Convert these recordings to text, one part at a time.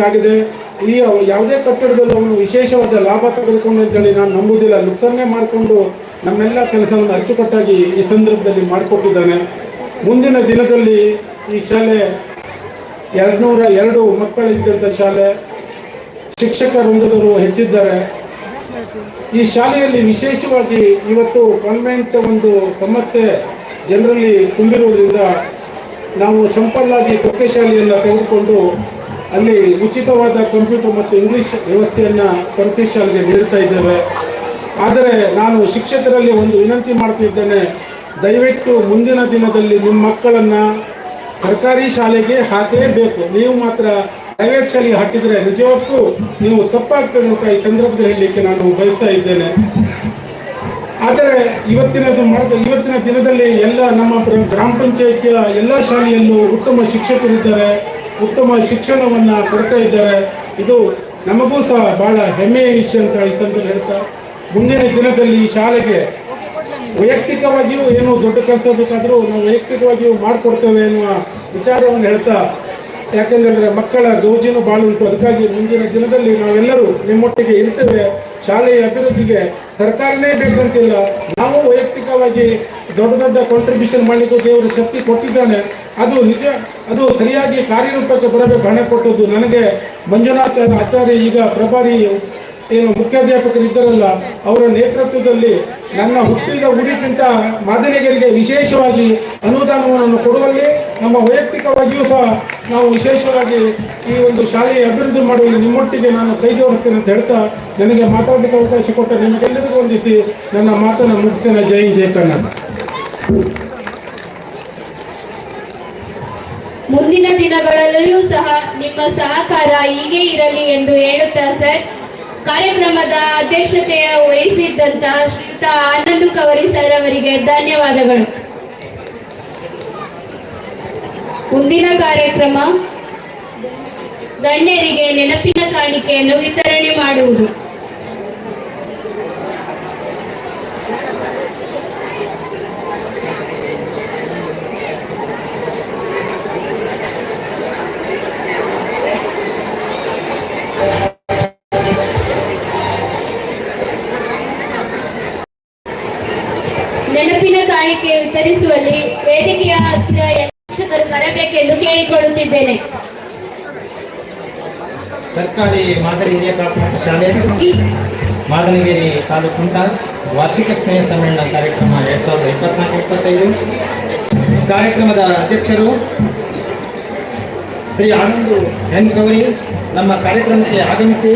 ಆಗಿದೆ. ಈ ಯಾವುದೇ ಕಟ್ಟಡದಲ್ಲೂ ಅವನು ವಿಶೇಷವಾದ ಲಾಭ ತೆಗೆದುಕೊಂಡು ಅಂತೇಳಿ ನಾನು ನಂಬುವುದಿಲ್ಲ. ನುಕ್ಸಾನೆ ಮಾಡಿಕೊಂಡು ನಮ್ಮೆಲ್ಲ ಕೆಲಸವನ್ನು ಅಚ್ಚುಕಟ್ಟಾಗಿ ಈ ಸಂದರ್ಭದಲ್ಲಿ ಮಾಡಿಕೊಟ್ಟಿದ್ದಾನೆ. ಮುಂದಿನ ದಿನದಲ್ಲಿ ಈ ಶಾಲೆ 202 ಮಕ್ಕಳಿದ್ದಂಥ ಶಾಲೆ, ಶಿಕ್ಷಕ ವೃಂದದವರು ಹೆಚ್ಚಿದ್ದಾರೆ. ಈ ಶಾಲೆಯಲ್ಲಿ ವಿಶೇಷವಾಗಿ ಇವತ್ತು ಕಾನ್ವೆಂಟ್ ಒಂದು ಸಮಸ್ಯೆ ಜನರಲ್ಲಿ ತುಂಬಿರುವುದರಿಂದ ನಾವು ಸಂಪಲ್ಲಾಗಿ ಕೊಕ್ಕೆ ಶಾಲೆಯನ್ನು ತೆಗೆದುಕೊಂಡು ಅಲ್ಲಿ ಉಚಿತವಾದ ಕಂಪ್ಯೂಟರ್ ಮತ್ತು ಇಂಗ್ಲೀಷ್ ವ್ಯವಸ್ಥೆಯನ್ನು ಕೊಕ್ಕೆ ಶಾಲೆಗೆ ನೀಡ್ತಾ ಇದ್ದೇವೆ. ಆದರೆ ನಾನು ಶಿಕ್ಷಕರಲ್ಲಿ ಒಂದು ವಿನಂತಿ ಮಾಡ್ತಿದ್ದೇನೆ, ದಯವಿಟ್ಟು ಮುಂದಿನ ದಿನದಲ್ಲಿ ನಿಮ್ಮ ಮಕ್ಕಳನ್ನು ಸರ್ಕಾರಿ ಶಾಲೆಗೆ ಹಾಕಲೇಬೇಕು. ನೀವು ಮಾತ್ರ ಪ್ರೈವೇಟ್ ಶಾಲೆಗೆ ಹಾಕಿದರೆ ನಿಜಕ್ಕೂ ನೀವು ತಪ್ಪಾಗ್ತದೆ ಅಂತ ಈ ಸಂದರ್ಭದಲ್ಲಿ ಹೇಳಲಿಕ್ಕೆ ನಾನು ಬಯಸ್ತಾ ಇದ್ದೇನೆ. ಆದರೆ ಇವತ್ತಿನ ದಿನದಲ್ಲಿ ಎಲ್ಲ ನಮ್ಮ ಗ್ರಾಮ ಪಂಚಾಯಿತಿಯ ಎಲ್ಲ ಶಾಲೆಯಲ್ಲೂ ಉತ್ತಮ ಶಿಕ್ಷಕರಿದ್ದಾರೆ, ಉತ್ತಮ ಶಿಕ್ಷಣವನ್ನು ಕೊಡ್ತಾ ಇದ್ದಾರೆ. ಇದು ನಮಗೂ ಸಹ ಬಹಳ ಹೆಮ್ಮೆಯ ವಿಷಯ ಅಂತ ಈ ಸಂದರ್ಭದಲ್ಲಿ ಹೇಳ್ತಾ, ಮುಂದಿನ ದಿನದಲ್ಲಿ ಈ ಶಾಲೆಗೆ ವೈಯಕ್ತಿಕವಾಗಿಯೂ ಏನು ದೊಡ್ಡ ಕೆಲಸ ಬೇಕಾದರೂ ನಾವು ವೈಯಕ್ತಿಕವಾಗಿಯೂ ಮಾಡಿಕೊಡ್ತೇವೆ ಎನ್ನುವ ವಿಚಾರವನ್ನು ಹೇಳ್ತಾ, ಯಾಕೆಂದರೆ ಮಕ್ಕಳ ಗೌಜಿನೂ ಭಾಳ ಉಂಟು. ಅದಕ್ಕಾಗಿ ಮುಂದಿನ ದಿನದಲ್ಲಿ ನಾವೆಲ್ಲರೂ ನಿಮ್ಮೊಟ್ಟಿಗೆ ಇರ್ತೇವೆ. ಶಾಲೆಯ ಅಭಿವೃದ್ಧಿಗೆ ಸರ್ಕಾರನೇ ಬೇಕಂತಿಲ್ಲ, ನಾವು ವೈಯಕ್ತಿಕವಾಗಿ ದೊಡ್ಡ ಕಾಂಟ್ರಿಬ್ಯೂಷನ್ ಮಾಡಲಿಕ್ಕೂ ದೇವರು ಶಕ್ತಿ ಕೊಟ್ಟಿದ್ದಾನೆ. ಅದು ನಿಜ, ಅದು ಸರಿಯಾಗಿ ಕಾರ್ಯರೂಪಕ್ಕೆ ಬರಬೇಕು. ಹಣ ಕೊಟ್ಟದ್ದು ನನಗೆ ಮಂಜುನಾಥ ಆಚಾರ್ಯ ಈಗ ಪ್ರಭಾರಿ ಏನು ಮುಖ್ಯಾಧ್ಯಾಪಕರಿದ್ದಾರಲ್ಲ, ಅವರ ನೇತೃತ್ವದಲ್ಲಿ ನನ್ನ ಹುಟ್ಟಿದ ಊರಿಗಿಂತ ಮಾದರಿಗರಿಗೆ ವಿಶೇಷವಾಗಿ ಅನುದಾನವನ್ನು ಕೊಡುವಲ್ಲಿ ನಮ್ಮ ವೈಯಕ್ತಿಕವಾಗಿಯೂ ಸಹ ನಾವು ವಿಶೇಷವಾಗಿ ಈ ಒಂದು ಶಾಲೆಯ ಅಭಿವೃದ್ಧಿ ಮಾಡುವಲ್ಲಿ ನಿಮ್ಮೊಟ್ಟಿಗೆ ನಾನು ಕೈ ಜೋಡಿಸ್ತೇನೆ ಅಂತ ಹೇಳ್ತಾ, ನನಗೆ ಮಾತಾಡಲಿಕ್ಕೆ ಅವಕಾಶ ಕೊಟ್ಟ ನಿಮಗೆಲ್ಲರಿಗೂ ವಂದಿಸಿ ನನ್ನ ಮಾತನ್ನು ಮುಗಿಸ್ತೇನೆ. ಜೈ ಹಿಂದ್, ಜೈ ಕನ್ನಡ. ಮುಂದಿನ ದಿನಗಳಲ್ಲಿಯೂ ಸಹ ನಿಮ್ಮ ಸಹಕಾರ ಹೀಗೆ ಇರಲಿ ಎಂದು ಹೇಳುತ್ತಾ ಸರ್, ಕಾರ್ಯಕ್ರಮದ ಅಧ್ಯಕ್ಷತೆಯ ವಹಿಸಿದ್ದಂತಹ ಶ್ರೀಯುತ ಆನಂದ್ ಕವರಿ ಸರ್ ಅವರಿಗೆ ಧನ್ಯವಾದಗಳು. ಮುಂದಿನ ಕಾರ್ಯಕ್ರಮ ಗಣ್ಯರಿಗೆ ನೆನಪಿನ ಕಾಣಿಕೆಯನ್ನು ವಿತರಣೆ ಮಾಡುವುದು. ನೆನಪಿನ ಕಾಣಿಕೆ ವಿತರಿಸುವಲ್ಲಿ ವೇದಿಕೆಯ ಹತ್ತಿರ ಶಿಕ್ಷಕರು ಬರಬೇಕೆಂದು ಕೇಳಿಕೊಳ್ಳುತ್ತಿದ್ದೇನೆ. ಸರ್ಕಾರಿ ಮಾದರಿ ಹಿರಿಯ ಪ್ರಾಥಮಿಕ ಶಾಲೆ ಮಾದನಗಿರಿ ತಾಲೂಕಿನ ವಾರ್ಷಿಕ ಸ್ನೇಹ ಸಮ್ಮೇಳನ ಕಾರ್ಯಕ್ರಮ 2024-25. ಕಾರ್ಯಕ್ರಮದ ಅಧ್ಯಕ್ಷರು ಶ್ರೀ ಆನಂದ್ ಎನ್ ಗೌರಿ ನಮ್ಮ ಕಾರ್ಯಕ್ರಮಕ್ಕೆ ಆಗಮಿಸಿ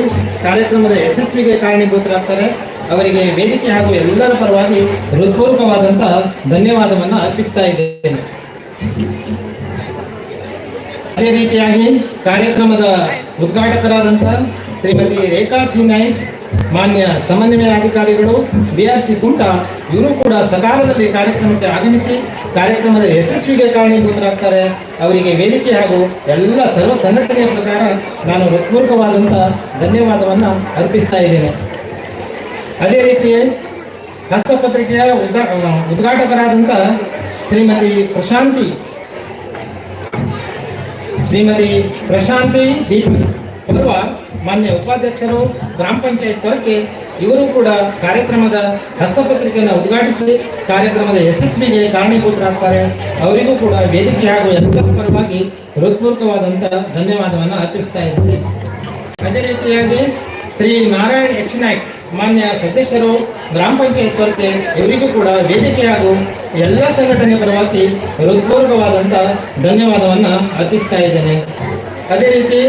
ಕಾರ್ಯಕ್ರಮದ ಯಶಸ್ವಿಗೆ ಕಾರಣೀಭೂತರಾಗ್ತಾರೆ. ಅವರಿಗೆ ವೇದಿಕೆ ಹಾಗೂ ಎಲ್ಲರ ಪರವಾಗಿ ಹೃತ್ಪೂರ್ವಕವಾದಂತಹ ಧನ್ಯವಾದವನ್ನು ಅರ್ಪಿಸ್ತಾ ಇದ್ದೇನೆ. ಅದೇ ರೀತಿಯಾಗಿ ಕಾರ್ಯಕ್ರಮದ ಉದ್ಘಾಟಕರಾದಂತಹ ಶ್ರೀಮತಿ ರೇಖಾ ಸಿ ನಾಯ್ಕ್, ಮಾನ್ಯ ಸಮನ್ವಯ ಅಧಿಕಾರಿಗಳು BRC ಕುಂಟ, ಇವರು ಕೂಡ ಸಕಾಲದಲ್ಲಿ ಕಾರ್ಯಕ್ರಮಕ್ಕೆ ಆಗಮಿಸಿ ಕಾರ್ಯಕ್ರಮದ ಯಶಸ್ವಿಗೆ ಕಾರಣೀಭೂತರಾಗ್ತಾರೆ. ಅವರಿಗೆ ವೇದಿಕೆ ಹಾಗೂ ಎಲ್ಲ ಸರ್ವ ಸಂಘಟನೆಯ ಪ್ರಕಾರ ನಾನು ಹೃತ್ಪೂರ್ವಕವಾದಂತಹ ಧನ್ಯವಾದವನ್ನು ಅರ್ಪಿಸ್ತಾ ಇದ್ದೇನೆ. ಅದೇ ರೀತಿ ಹಸ್ತಪತ್ರಿಕೆಯ ಉದ್ಘಾಟಕರಾದಂಥ ಶ್ರೀಮತಿ ಪ್ರಶಾಂತಿ ದೀಪ್ ಬರುವ ಮಾನ್ಯ ಉಪಾಧ್ಯಕ್ಷರು ಗ್ರಾಮ ಪಂಚಾಯತ್ ತೊರಕೆ, ಇವರು ಕೂಡ ಕಾರ್ಯಕ್ರಮದ ಹಸ್ತಪತ್ರಿಕೆಯನ್ನು ಉದ್ಘಾಟಿಸಿ ಕಾರ್ಯಕ್ರಮದ ಯಶಸ್ವಿಗೆ ಕಾರಣೀಭೂತರಾಗ್ತಾರೆ. ಅವರಿಗೂ ಕೂಡ ವೇದಿಕೆ ಹಾಗೂ ಎಲ್ಲರ ಪರವಾಗಿ ಹೃತ್ಪೂರ್ವಕವಾದಂಥ ಧನ್ಯವಾದವನ್ನು ಅರ್ಪಿಸ್ತಾ ಇದ್ದೀನಿ. ಅದೇ ರೀತಿಯಾಗಿ ಶ್ರೀ ನಾರಾಯಣ್ ಎಚ್ ನಾಯ್ಕ್ ಮಾನ್ಯ ಸದಸ್ಯರು ಗ್ರಾಮ ಪಂಚಾಯತ್ ತೊರಕೆ, ಇವರಿಗೂ ಕೂಡ ವೇದಿಕೆ ಹಾಗೂ ಎಲ್ಲ ಸಂಘಟನೆಯ ಪರವಾಗಿ ಹೃತ್ಪೂರ್ವಕವಾದಂಥ ಧನ್ಯವಾದವನ್ನು ಅರ್ಪಿಸ್ತಾ ಇದ್ದೇನೆ. ಅದೇ ರೀತಿ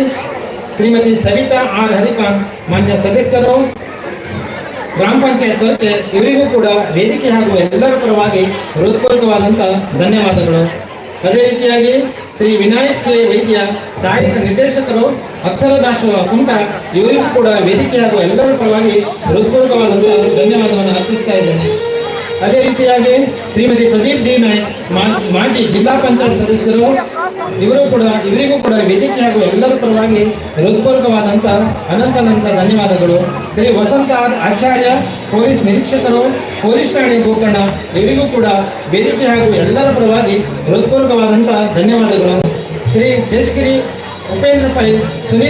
ಶ್ರೀಮತಿ ಸವಿತಾ ಆರ್ ಹರಿಕಾಂತ್ ಮಾನ್ಯ ಸದಸ್ಯರು ಗ್ರಾಮ ಪಂಚಾಯತ್ ತೊರಕೆ, ಇವರಿಗೂ ಕೂಡ ವೇದಿಕೆ ಹಾಗೂ ಎಲ್ಲರ ಪರವಾಗಿ ಹೃತ್ಪೂರ್ವಕವಾದಂಥ ಧನ್ಯವಾದಗಳು. ಅದೇ ರೀತಿಯಾಗಿ ಶ್ರೀ ವಿನಾಯಕ್ ಕೆ ವೈದ್ಯ ಸಹಾಯಕ ನಿರ್ದೇಶಕರು ಅಕ್ಷರದಾಸೋಹ ಕುಂಟ, ಇವರಿಗೂ ಕೂಡ ವೇದಿಕೆ ಹಾಗೂ ಎಲ್ಲರ ಪರವಾಗಿ ಹೃತ್ಪೂರ್ವಕವಾದಂತಹ ಧನ್ಯವಾದವನ್ನು ಅರ್ಪಿಸ್ತಾ ಇದ್ದೇನೆ. ಅದೇ ರೀತಿಯಾಗಿ ಶ್ರೀಮತಿ ಪ್ರದೀಪ್ ಡಿ ನಾಯ್ಕ್ ಮಾಜಿ ಜಿಲ್ಲಾ ಪಂಚಾಯತ್ ಸದಸ್ಯರು, ಇವರಿಗೂ ಕೂಡ ವೇದಿಕೆ ಹಾಗೂ ಎಲ್ಲರ ಪರವಾಗಿ ಹೃತ್ಪೂರ್ವಕವಾದಂಥ ಅನಂತ ಧನ್ಯವಾದಗಳು. ಶ್ರೀ ವಸಂತ ಆಚಾರ್ಯ ಪೊಲೀಸ್ ನಿರೀಕ್ಷಕರು ಪೊಲೀಸ್ ಠಾಣೆ ಗೋಕರ್ಣ, ಇವರಿಗೂ ಕೂಡ ವೇದಿಕೆ ಹಾಗೂ ಎಲ್ಲರ ಪರವಾಗಿ ಹೃತ್ಪೂರ್ವಕವಾದಂಥ ಧನ್ಯವಾದಗಳು. ಶ್ರೀ ಶೇಷಗಿರಿ ಉಪೇಂದ್ರ ಪೈ ಸುನೀಲ್